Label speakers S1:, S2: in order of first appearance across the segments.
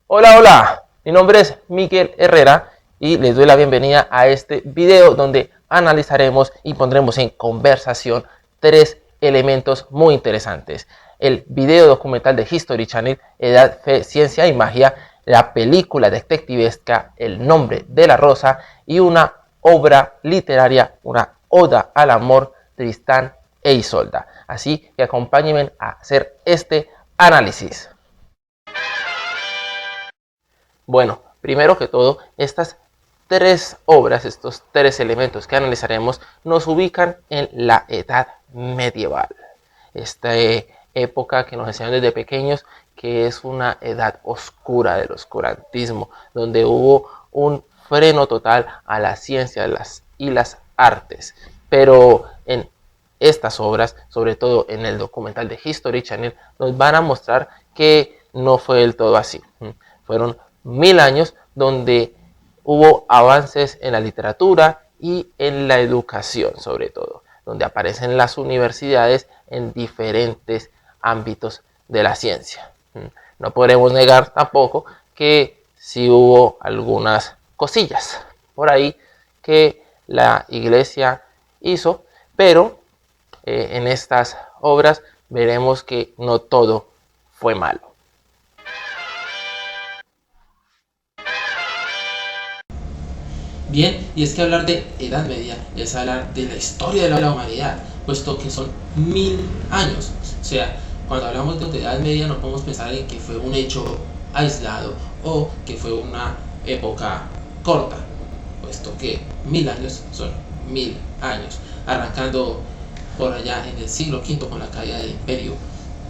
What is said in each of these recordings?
S1: Hola, hola, mi nombre es Miguel Herrera y les doy la bienvenida a este video donde analizaremos y pondremos en conversación tres elementos muy interesantes: el video documental de History Channel, Edad, Fe, Ciencia y Magia, la película detectivesca El nombre de la rosa y una obra literaria, una oda al amor, Tristán e Isolda. Así que acompáñenme a hacer este análisis. Bueno, primero que todo, estas tres obras, estos tres elementos que analizaremos, nos ubican en la Edad Medieval. Esta época que nos enseñan desde pequeños que es una edad oscura del oscurantismo, donde hubo un freno total a la ciencia y las artes. Pero en estas obras, sobre todo en el documental de History Channel, nos van a mostrar que no fue del todo así. Fueron 1000 años donde hubo avances en la literatura y en la educación, sobre todo, donde aparecen las universidades en diferentes ámbitos de la ciencia. No podremos negar tampoco que sí hubo algunas cosillas por ahí que la iglesia hizo, pero en estas obras veremos que no todo fue malo.
S2: Bien, y es que hablar de Edad Media es hablar de la historia de la humanidad, puesto que son 1000 años. O sea, cuando hablamos de Edad Media no podemos pensar en que fue un hecho aislado o que fue una época corta, puesto que 1000 años son 1000 años, arrancando por allá en el siglo V con la caída del Imperio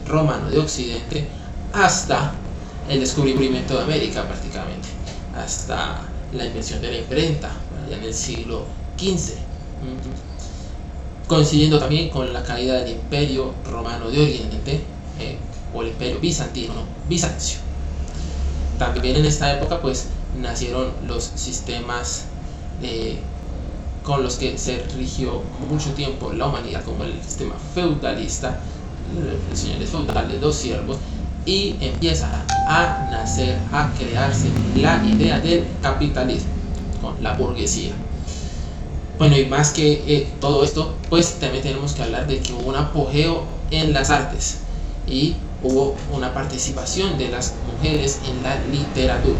S2: Romano de Occidente hasta el descubrimiento de América prácticamente, hasta la invención de la imprenta allá en el siglo XV, coincidiendo también con la caída del Imperio Romano de Oriente, o el Imperio Bizancio. También en esta época pues nacieron los sistemas con los que se rigió mucho tiempo la humanidad, como el sistema feudalista, los señores feudales, los siervos, y empieza a nacer, a crearse la idea del capitalismo con la burguesía. Bueno, y más que todo esto, pues también tenemos que hablar de que hubo un apogeo en las artes y hubo una participación de las mujeres en la literatura.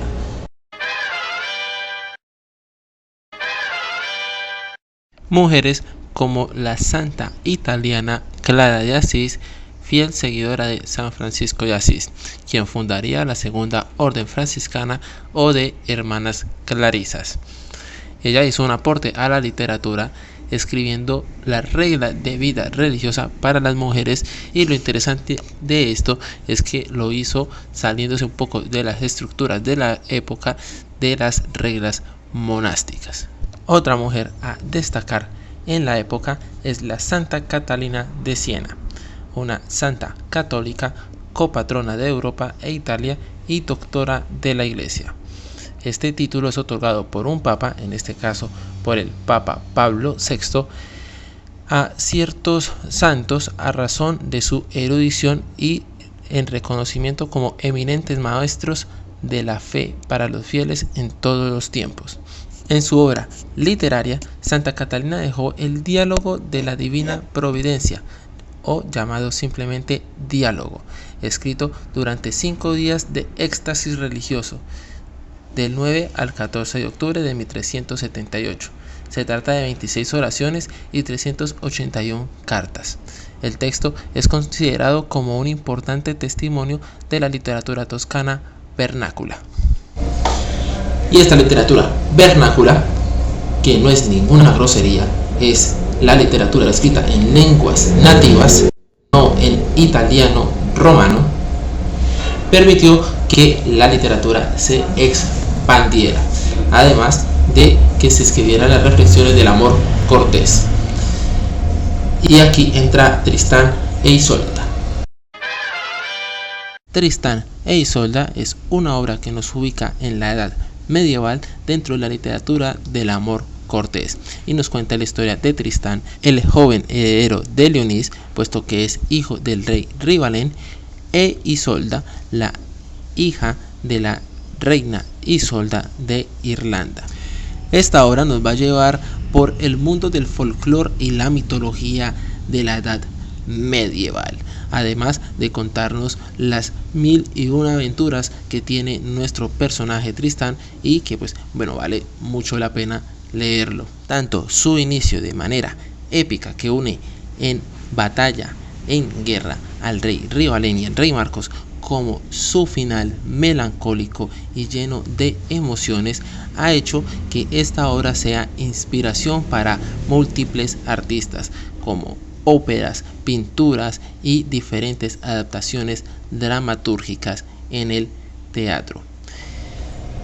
S2: Mujeres como la santa italiana Clara de Asís, fiel seguidora de San Francisco de Asís, quien fundaría la segunda orden franciscana o de hermanas clarisas. Ella hizo un aporte a la literatura escribiendo la regla de vida religiosa para las mujeres, y lo interesante de esto es que lo hizo saliéndose un poco de las estructuras de la época de las reglas monásticas. Otra mujer a destacar en la época es la Santa Catalina de Siena, una santa católica, copatrona de Europa e Italia y doctora de la Iglesia. Este título es otorgado por un papa, en este caso por el Papa Pablo VI, a ciertos santos a razón de su erudición y en reconocimiento como eminentes maestros de la fe para los fieles en todos los tiempos. En su obra literaria, Santa Catalina dejó el diálogo de la Divina Providencia, o llamado simplemente Diálogo, escrito durante 5 días de éxtasis religioso, del 9 al 14 de octubre de 1378. Se trata de 26 oraciones y 381 cartas. El texto es considerado como un importante testimonio de la literatura toscana vernácula. Y esta literatura vernácula, que no es ninguna grosería, es la literatura escrita en lenguas nativas, no en italiano romano, permitió que la literatura se expandiera, además de que se escribieran las reflexiones del amor cortés. Y aquí entra Tristán e Isolda. Tristán e Isolda es una obra que nos ubica en la Edad Medieval dentro de la literatura del amor Cortés, y nos cuenta la historia de Tristán, el joven heredero de Leonís, puesto que es hijo del rey Rivalén, e Isolda, la hija de la reina Isolda de Irlanda. Esta obra nos va a llevar por el mundo del folclore y la mitología de la Edad Medieval, además de contarnos las 1001 aventuras que tiene nuestro personaje Tristán, y que pues bueno, vale mucho la pena leerlo. Tanto su inicio de manera épica, que une en batalla, en guerra, al rey Rivalén y al rey Marcos, como su final melancólico y lleno de emociones, ha hecho que esta obra sea inspiración para múltiples artistas, como óperas, pinturas y diferentes adaptaciones dramatúrgicas en el teatro.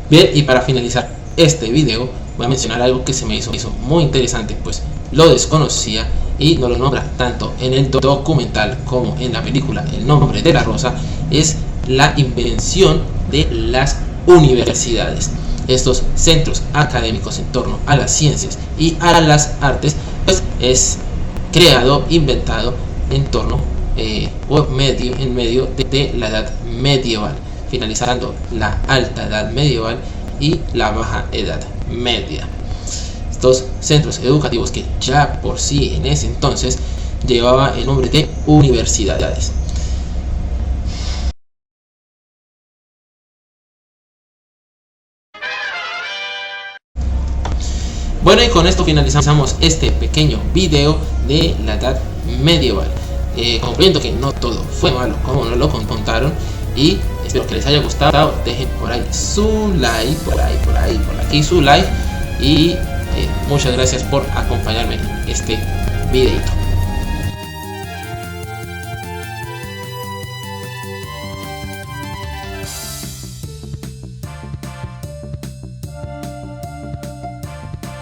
S2: Bien, y para finalizar este video voy a mencionar algo que se me hizo muy interesante, pues lo desconocía y no lo nombra tanto en el documental como en la película El nombre de la rosa. Es la invención de las universidades, estos centros académicos en torno a las ciencias y a las artes, pues es creado, inventado en torno en medio de la Edad Medieval, finalizando la Alta Edad Medieval y la Baja Edad Media. Estos centros educativos, que ya por sí en ese entonces llevaba el nombre de universidades. Bueno, y con esto finalizamos este pequeño video de la Edad Medieval, concluyendo que no todo fue malo como nos lo contaron, y espero que les haya gustado. Dejen por ahí su like, por aquí su like, y muchas gracias por acompañarme en este videito.